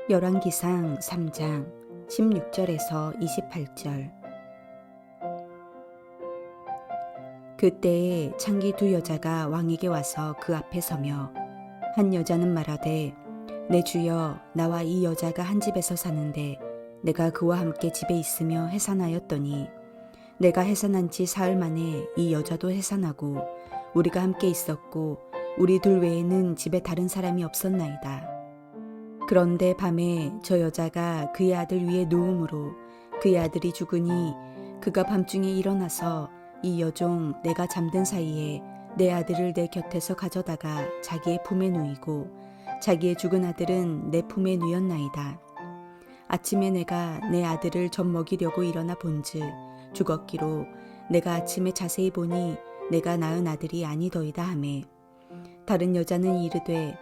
열왕기상 3장 16절에서 28절. 그때에 창기 두 여자가 왕에게 와서 그 앞에 서며 한 여자는 말하되 내 주여, 나와 이 여자가 한 집에서 사는데 내가 그와 함께 집에 있으며 해산하였더니 내가 해산한 지 사흘 만에 이 여자도 해산하고 우리가 함께 있었고 우리 둘 외에는 집에 다른 사람이 없었나이다. 그런데 밤에 저 여자가 그의 아들 위에 누움으로 그의 아들이 죽으니 그가 밤중에 일어나서 이 여종 내가 잠든 사이에 내 아들을 내 곁에서 가져다가 자기의 품에 누이고 자기의 죽은 아들은 내 품에 누였나이다. 아침에 내가 내 아들을 젖 먹이려고 일어나 본즉 죽었기로 내가 아침에 자세히 보니 내가 낳은 아들이 아니더이다 하매 다른 여자는 이르되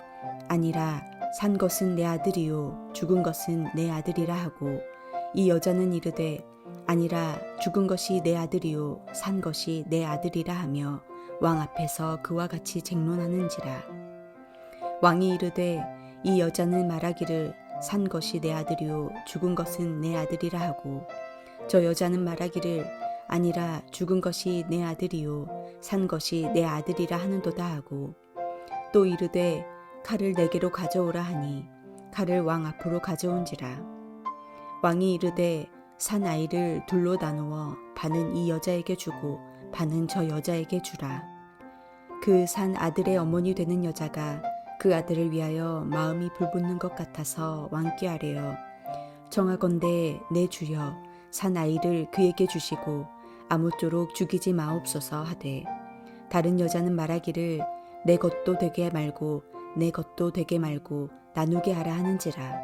아니라 산 것은 내 아들이요 죽은 것은 내 아들이라 하고 이 여자는 이르되 아니라 죽은 것이 내 아들이요 산 것이 내 아들이라 하며 왕 앞에서 그와 같이 쟁론하는지라. 왕이 이르되 이 여자는 말하기를 산 것이 내 아들이요 죽은 것은 내 아들이라 하고 저 여자는 말하기를 아니라 죽은 것이 내 아들이요 산 것이 내 아들이라 하는도다 하고 또 이르되 칼을 내게로 가져오라 하니 칼을 왕 앞으로 가져온지라. 왕이 이르되 산 아이를 둘로 나누어 반은 이 여자에게 주고 반은 저 여자에게 주라. 그 산 아들의 어머니 되는 여자가 그 아들을 위하여 마음이 불붙는 것 같아서 왕께 아뢰어 정하건대 내 주여 산 아이를 그에게 주시고 아무쪼록 죽이지 마옵소서 하되 다른 여자는 말하기를 내 것도 되게 말고 내 것도 되게 말고 나누게 하라 하는지라.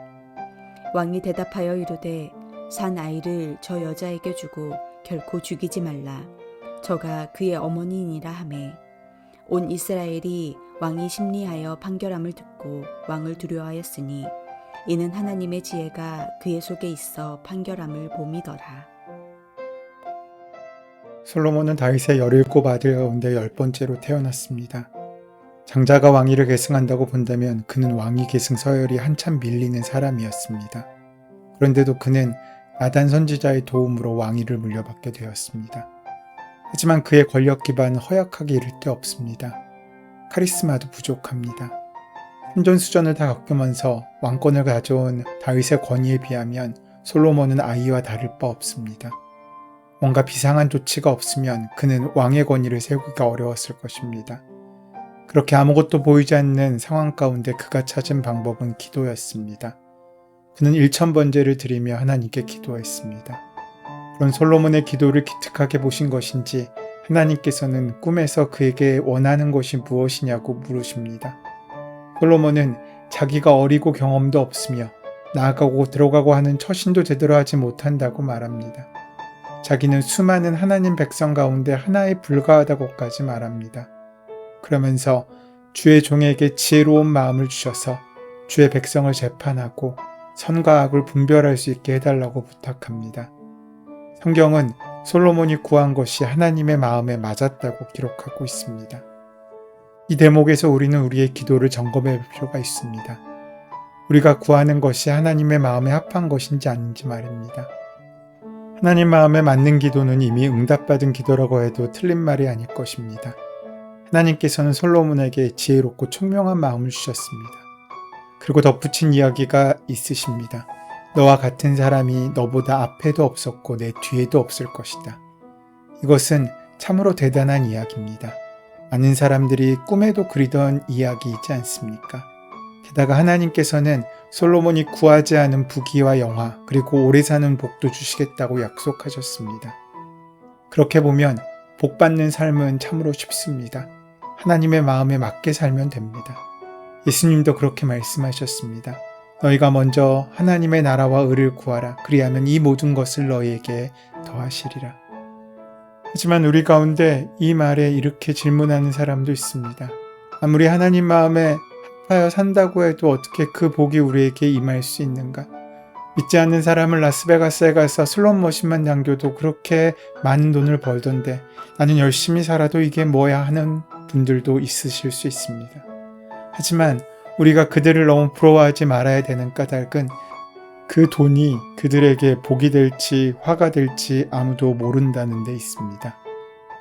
왕이 대답하여 이르되 산 아이를 저 여자에게 주고 결코 죽이지 말라. 저가 그의 어머니이니라 하매 온 이스라엘이 왕이 심리하여 판결함을 듣고 왕을 두려워하였으니 이는 하나님의 지혜가 그의 속에 있어 판결함을 봄이더라. 솔로몬은 다윗의 17 아들 가운데 10번째로 태어났습니다. 장자가 왕위를 계승한다고 본다면 그는 왕위 계승 서열이 한참 밀리는 사람이었습니다. 그런데도 그는 나단 선지자의 도움으로 왕위를 물려받게 되었습니다. 하지만 그의 권력 기반은 허약하게 이를 데 없습니다. 카리스마도 부족합니다. 선전수전을 다 겪으면서 왕권을 가져온 다윗의 권위에 비하면 솔로몬은 아이와 다를 바 없습니다. 뭔가 비상한 조치가 없으면 그는 왕의 권위를 세우기가 어려웠을 것입니다. 그렇게 아무것도 보이지 않는 상황 가운데 그가 찾은 방법은 기도였습니다. 그는 1000번제를 드리며 하나님께 기도했습니다. 그런 솔로몬의 기도를 기특하게 보신 것인지 하나님께서는 꿈에서 그에게 원하는 것이 무엇이냐고 물으십니다. 솔로몬은 자기가 어리고 경험도 없으며 나아가고 들어가고 하는 처신도 제대로 하지 못한다고 말합니다. 자기는 수많은 하나님 백성 가운데 하나에 불과하다고까지 말합니다. 그러면서 주의 종에게 지혜로운 마음을 주셔서 주의 백성을 재판하고 선과 악을 분별할 수 있게 해달라고 부탁합니다. 성경은 솔로몬이 구한 것이 하나님의 마음에 맞았다고 기록하고 있습니다. 이 대목에서 우리는 우리의 기도를 점검해 볼 필요가 있습니다. 우리가 구하는 것이 하나님의 마음에 합한 것인지 아닌지 말입니다. 하나님 마음에 맞는 기도는 이미 응답받은 기도라고 해도 틀린 말이 아닐 것입니다. 하나님께서는 솔로몬에게 지혜롭고 총명한 마음을 주셨습니다. 그리고 덧붙인 이야기가 있으십니다. 너와 같은 사람이 너보다 앞에도 없었고 내 뒤에도 없을 것이다. 이것은 참으로 대단한 이야기입니다. 많은 사람들이 꿈에도 그리던 이야기이지 않습니까? 게다가 하나님께서는 솔로몬이 구하지 않은 부귀와 영화 그리고 오래 사는 복도 주시겠다고 약속하셨습니다. 그렇게 보면 복 받는 삶은 참으로 쉽습니다. 하나님의 마음에 맞게 살면 됩니다. 예수님도 그렇게 말씀하셨습니다. 너희가 먼저 하나님의 나라와 의를 구하라. 그리하면 이 모든 것을 너희에게 더하시리라. 하지만 우리 가운데 이 말에 이렇게 질문하는 사람도 있습니다. 아무리 하나님 마음에 합하여 산다고 해도 어떻게 그 복이 우리에게 임할 수 있는가? 믿지 않는 사람을 라스베가스에 가서 슬롯 머신만 당겨도 그렇게 많은 돈을 벌던데 나는 열심히 살아도 이게 뭐야 하는 분들도 있으실 수 있습니다. 하지만 우리가 그들을 너무 부러워하지 말아야 되는 까닭은 그 돈이 그들에게 복이 될지 화가 될지 아무도 모른다는 데 있습니다.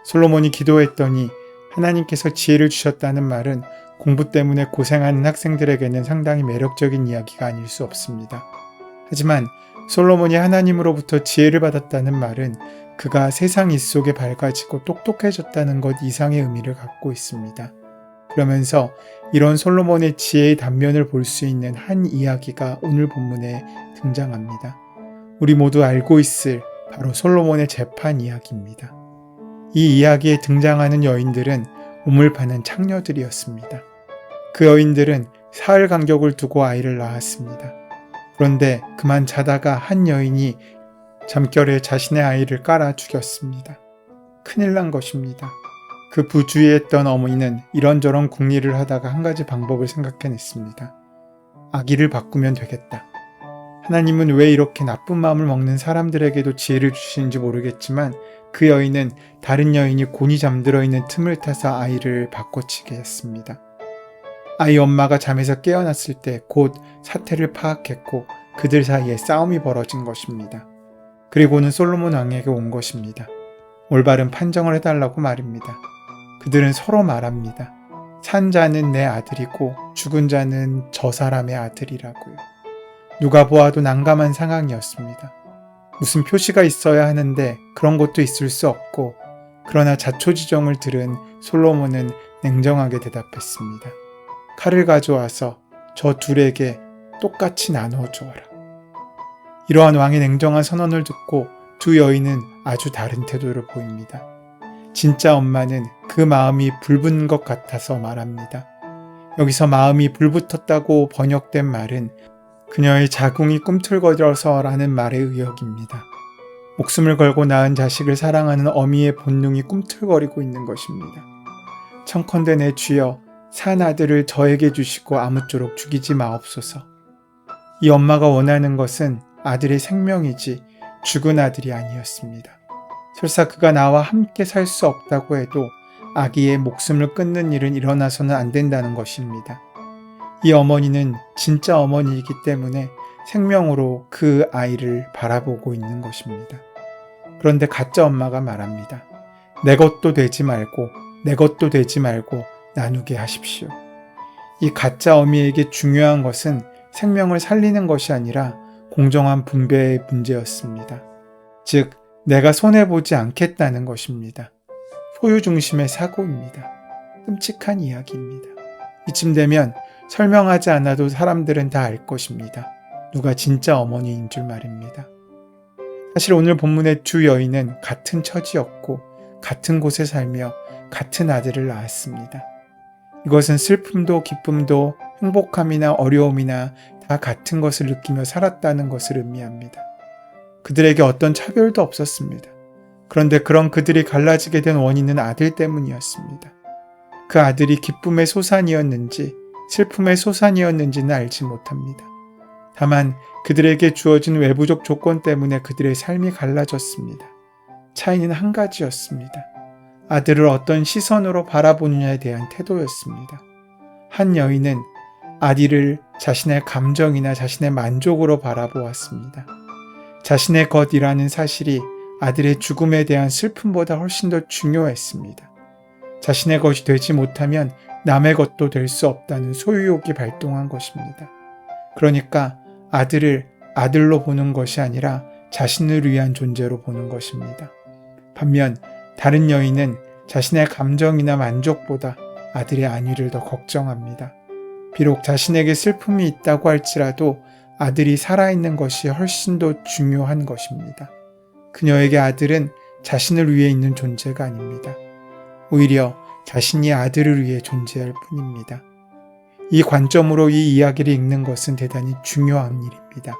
솔로몬이 기도했더니 하나님께서 지혜를 주셨다는 말은 공부 때문에 고생하는 학생들에게는 상당히 매력적인 이야기가 아닐 수 없습니다. 하지만 솔로몬이 하나님으로부터 지혜를 받았다는 말은 그가 세상 일 속에 밝아지고 똑똑해졌다는 것 이상의 의미를 갖고 있습니다. 그러면서 이런 솔로몬의 지혜의 단면을 볼 수 있는 한 이야기가 오늘 본문에 등장합니다. 우리 모두 알고 있을 바로 솔로몬의 재판 이야기입니다. 이 이야기에 등장하는 여인들은 우물 파는 창녀들이었습니다. 그 여인들은 사흘 간격을 두고 아이를 낳았습니다. 그런데 그만 자다가 한 여인이 잠결에 자신의 아이를 깔아 죽였습니다. 큰일 난 것입니다. 그 부주의했던 어머니는 이런저런 궁리를 하다가 한 가지 방법을 생각해냈습니다. 아기를 바꾸면 되겠다. 하나님은 왜 이렇게 나쁜 마음을 먹는 사람들에게도 지혜를 주시는지 모르겠지만 그 여인은 다른 여인이 곤히 잠들어 있는 틈을 타서 아이를 바꿔치게 했습니다. 아이 엄마가 잠에서 깨어났을 때 곧 사태를 파악했고 그들 사이에 싸움이 벌어진 것입니다. 그리고는 솔로몬 왕에게 온 것입니다. 올바른 판정을 해달라고 말입니다. 그들은 서로 말합니다. 산 자는 내 아들이고 죽은 자는 저 사람의 아들이라고요. 누가 보아도 난감한 상황이었습니다. 무슨 표시가 있어야 하는데 그런 것도 있을 수 없고 그러나 자초지종을 들은 솔로몬은 냉정하게 대답했습니다. 칼을 가져와서 저 둘에게 똑같이 나누어 주어라. 이러한 왕의 냉정한 선언을 듣고 두 여인은 아주 다른 태도를 보입니다. 진짜 엄마는 그 마음이 불붙는 것 같아서 말합니다. 여기서 마음이 불붙었다고 번역된 말은 그녀의 자궁이 꿈틀거려서라는 말의 의역입니다. 목숨을 걸고 낳은 자식을 사랑하는 어미의 본능이 꿈틀거리고 있는 것입니다. 청컨대 내 주여 산 아들을 저에게 주시고 아무쪼록 죽이지 마옵소서. 이 엄마가 원하는 것은 아들의 생명이지 죽은 아들이 아니었습니다. 설사 그가 나와 함께 살 수 없다고 해도 아기의 목숨을 끊는 일은 일어나서는 안 된다는 것입니다. 이 어머니는 진짜 어머니이기 때문에 생명으로 그 아이를 바라보고 있는 것입니다. 그런데 가짜 엄마가 말합니다. 내 것도 되지 말고 내 것도 되지 말고 나누게 하십시오. 이 가짜 어미에게 중요한 것은 생명을 살리는 것이 아니라 공정한 분배의 문제였습니다. 즉, 내가 손해보지 않겠다는 것입니다. 소유 중심의 사고입니다. 끔찍한 이야기입니다. 이쯤 되면 설명하지 않아도 사람들은 다 알 것입니다. 누가 진짜 어머니인 줄 말입니다. 사실 오늘 본문의 두 여인은 같은 처지였고 같은 곳에 살며 같은 아들을 낳았습니다. 이것은 슬픔도 기쁨도 행복함이나 어려움이나 다 같은 것을 느끼며 살았다는 것을 의미합니다. 그들에게 어떤 차별도 없었습니다. 그런데 그런 그들이 갈라지게 된 원인은 아들 때문이었습니다. 그 아들이 기쁨의 소산이었는지 슬픔의 소산이었는지는 알지 못합니다. 다만 그들에게 주어진 외부적 조건 때문에 그들의 삶이 갈라졌습니다. 차이는 한 가지였습니다. 아들을 어떤 시선으로 바라보느냐에 대한 태도였습니다. 한 여인은 아들을 자신의 감정이나 자신의 만족으로 바라보았습니다. 자신의 것이라는 사실이 아들의 죽음에 대한 슬픔보다 훨씬 더 중요했습니다. 자신의 것이 되지 못하면 남의 것도 될 수 없다는 소유욕이 발동한 것입니다. 그러니까 아들을 아들로 보는 것이 아니라 자신을 위한 존재로 보는 것입니다. 반면 다른 여인은 자신의 감정이나 만족보다 아들의 안위를 더 걱정합니다. 비록 자신에게 슬픔이 있다고 할지라도 아들이 살아있는 것이 훨씬 더 중요한 것입니다. 그녀에게 아들은 자신을 위해 있는 존재가 아닙니다. 오히려 자신이 아들을 위해 존재할 뿐입니다. 이 관점으로 이 이야기를 읽는 것은 대단히 중요한 일입니다.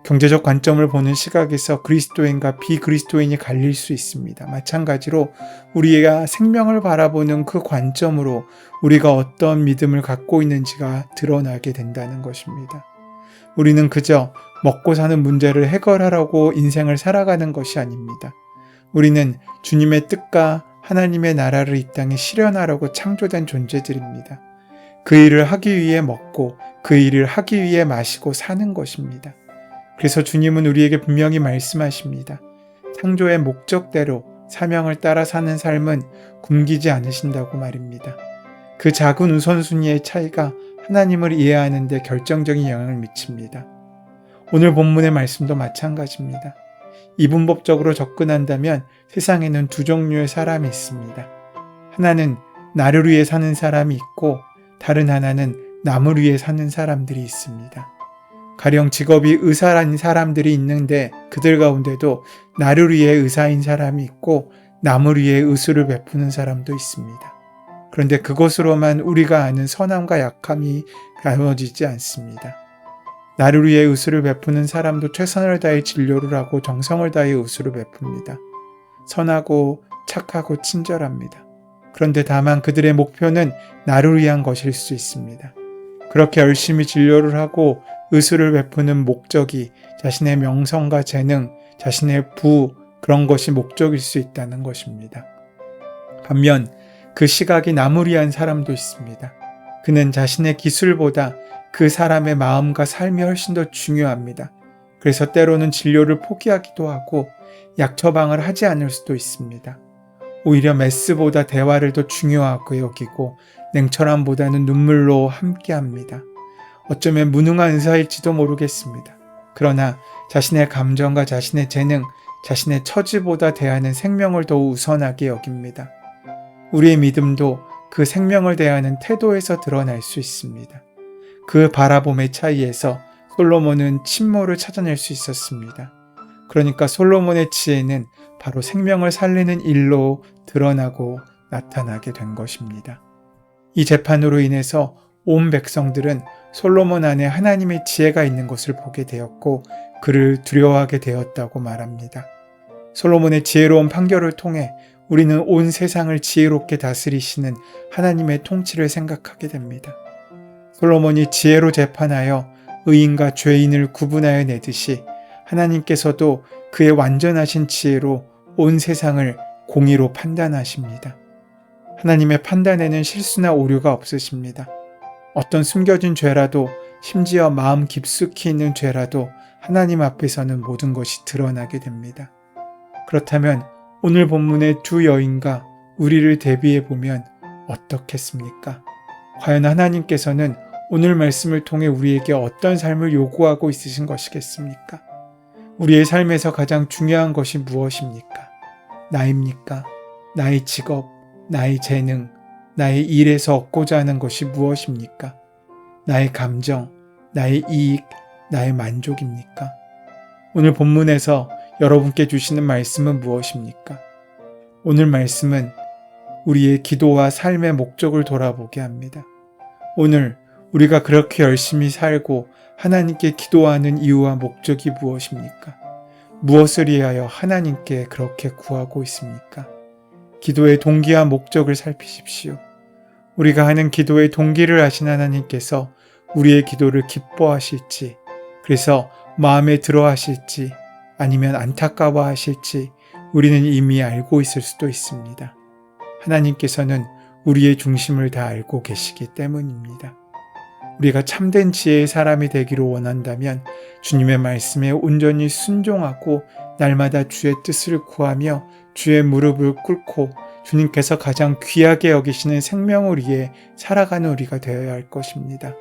경제적 관점을 보는 시각에서 그리스도인과 비그리스도인이 갈릴 수 있습니다. 마찬가지로 우리가 생명을 바라보는 그 관점으로 우리가 어떤 믿음을 갖고 있는지가 드러나게 된다는 것입니다. 우리는 그저 먹고 사는 문제를 해결하라고 인생을 살아가는 것이 아닙니다. 우리는 주님의 뜻과 하나님의 나라를 이 땅에 실현하려고 창조된 존재들입니다. 그 일을 하기 위해 먹고 그 일을 하기 위해 마시고 사는 것입니다. 그래서 주님은 우리에게 분명히 말씀하십니다. 창조의 목적대로 사명을 따라 사는 삶은 굶기지 않으신다고 말입니다. 그 작은 우선순위의 차이가 하나님을 이해하는 데 결정적인 영향을 미칩니다. 오늘 본문의 말씀도 마찬가지입니다. 이분법적으로 접근한다면 세상에는 두 종류의 사람이 있습니다. 하나는 나를 위해 사는 사람이 있고 다른 하나는 남을 위해 사는 사람들이 있습니다. 가령 직업이 의사라는 사람들이 있는데 그들 가운데도 나를 위해 의사인 사람이 있고 남을 위해 의술을 베푸는 사람도 있습니다. 그런데 그것으로만 우리가 아는 선함과 약함이 나눠지지 않습니다. 나를 위해 의술을 베푸는 사람도 최선을 다해 진료를 하고 정성을 다해 의술을 베풉니다. 선하고 착하고 친절합니다. 그런데 다만 그들의 목표는 나를 위한 것일 수 있습니다. 그렇게 열심히 진료를 하고 의술을 베푸는 목적이 자신의 명성과 재능, 자신의 부, 그런 것이 목적일 수 있다는 것입니다. 반면 그 시각이 남을 위한 사람도 있습니다. 그는 자신의 기술보다 그 사람의 마음과 삶이 훨씬 더 중요합니다. 그래서 때로는 진료를 포기하기도 하고 약 처방을 하지 않을 수도 있습니다. 오히려 메스보다 대화를 더 중요하게 여기고 냉철함보다는 눈물로 함께합니다. 어쩌면 무능한 의사일지도 모르겠습니다. 그러나 자신의 감정과 자신의 재능, 자신의 처지보다 대하는 생명을 더 우선하게 여깁니다. 우리의 믿음도 그 생명을 대하는 태도에서 드러날 수 있습니다. 그 바라봄의 차이에서 솔로몬은 침몰을 찾아낼 수 있었습니다. 그러니까 솔로몬의 지혜는 바로 생명을 살리는 일로 드러나고 나타나게 된 것입니다. 이 재판으로 인해서 온 백성들은 솔로몬 안에 하나님의 지혜가 있는 것을 보게 되었고 그를 두려워하게 되었다고 말합니다. 솔로몬의 지혜로운 판결을 통해 우리는 온 세상을 지혜롭게 다스리시는 하나님의 통치를 생각하게 됩니다. 솔로몬이 지혜로 재판하여 의인과 죄인을 구분하여 내듯이 하나님께서도 그의 완전하신 지혜로 온 세상을 공의로 판단하십니다. 하나님의 판단에는 실수나 오류가 없으십니다. 어떤 숨겨진 죄라도 심지어 마음 깊숙이 있는 죄라도 하나님 앞에서는 모든 것이 드러나게 됩니다. 그렇다면 오늘 본문의 두 여인과 우리를 대비해 보면 어떻겠습니까? 과연 하나님께서는 오늘 말씀을 통해 우리에게 어떤 삶을 요구하고 있으신 것이겠습니까? 우리의 삶에서 가장 중요한 것이 무엇입니까? 나입니까? 나의 직업, 나의 재능, 나의 일에서 얻고자 하는 것이 무엇입니까? 나의 감정, 나의 이익, 나의 만족입니까? 오늘 본문에서 여러분께 주시는 말씀은 무엇입니까? 오늘 말씀은 우리의 기도와 삶의 목적을 돌아보게 합니다. 오늘 우리가 그렇게 열심히 살고 하나님께 기도하는 이유와 목적이 무엇입니까? 무엇을 위하여 하나님께 그렇게 구하고 있습니까? 기도의 동기와 목적을 살피십시오. 우리가 하는 기도의 동기를 아신 하나님께서 우리의 기도를 기뻐하실지, 그래서 마음에 들어 하실지, 아니면 안타까워 하실지 우리는 이미 알고 있을 수도 있습니다. 하나님께서는 우리의 중심을 다 알고 계시기 때문입니다. 우리가 참된 지혜의 사람이 되기를 원한다면 주님의 말씀에 온전히 순종하고 날마다 주의 뜻을 구하며 주의 무릎을 꿇고 주님께서 가장 귀하게 여기시는 생명을 위해 살아가는 우리가 되어야 할 것입니다.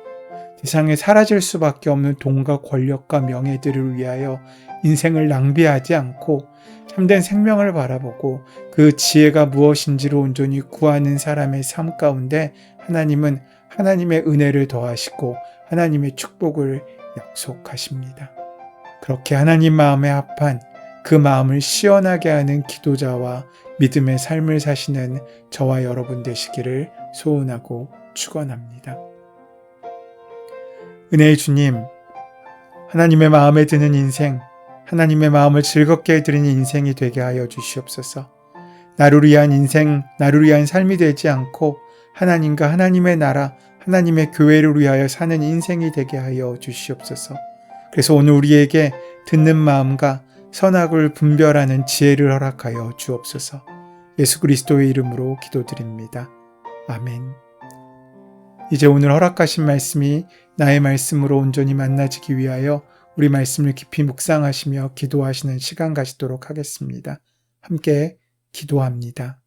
세상에 사라질 수밖에 없는 돈과 권력과 명예들을 위하여 인생을 낭비하지 않고 참된 생명을 바라보고 그 지혜가 무엇인지를 온전히 구하는 사람의 삶 가운데 하나님은 하나님의 은혜를 더하시고 하나님의 축복을 약속하십니다. 그렇게 하나님 마음에 합한 그 마음을 시원하게 하는 기도자와 믿음의 삶을 사시는 저와 여러분 되시기를 소원하고 축원합니다. 은혜의 주님, 하나님의 마음에 드는 인생, 하나님의 마음을 즐겁게 해드리는 인생이 되게 하여 주시옵소서. 나를 위한 인생, 나를 위한 삶이 되지 않고 하나님과 하나님의 나라, 하나님의 교회를 위하여 사는 인생이 되게 하여 주시옵소서. 그래서 오늘 우리에게 듣는 마음과 선악을 분별하는 지혜를 허락하여 주옵소서. 예수 그리스도의 이름으로 기도드립니다. 아멘. 이제 오늘 허락하신 말씀이 나의 말씀으로 온전히 만나지기 위하여 우리 말씀을 깊이 묵상하시며 기도하시는 시간 가지도록 하겠습니다. 함께 기도합니다.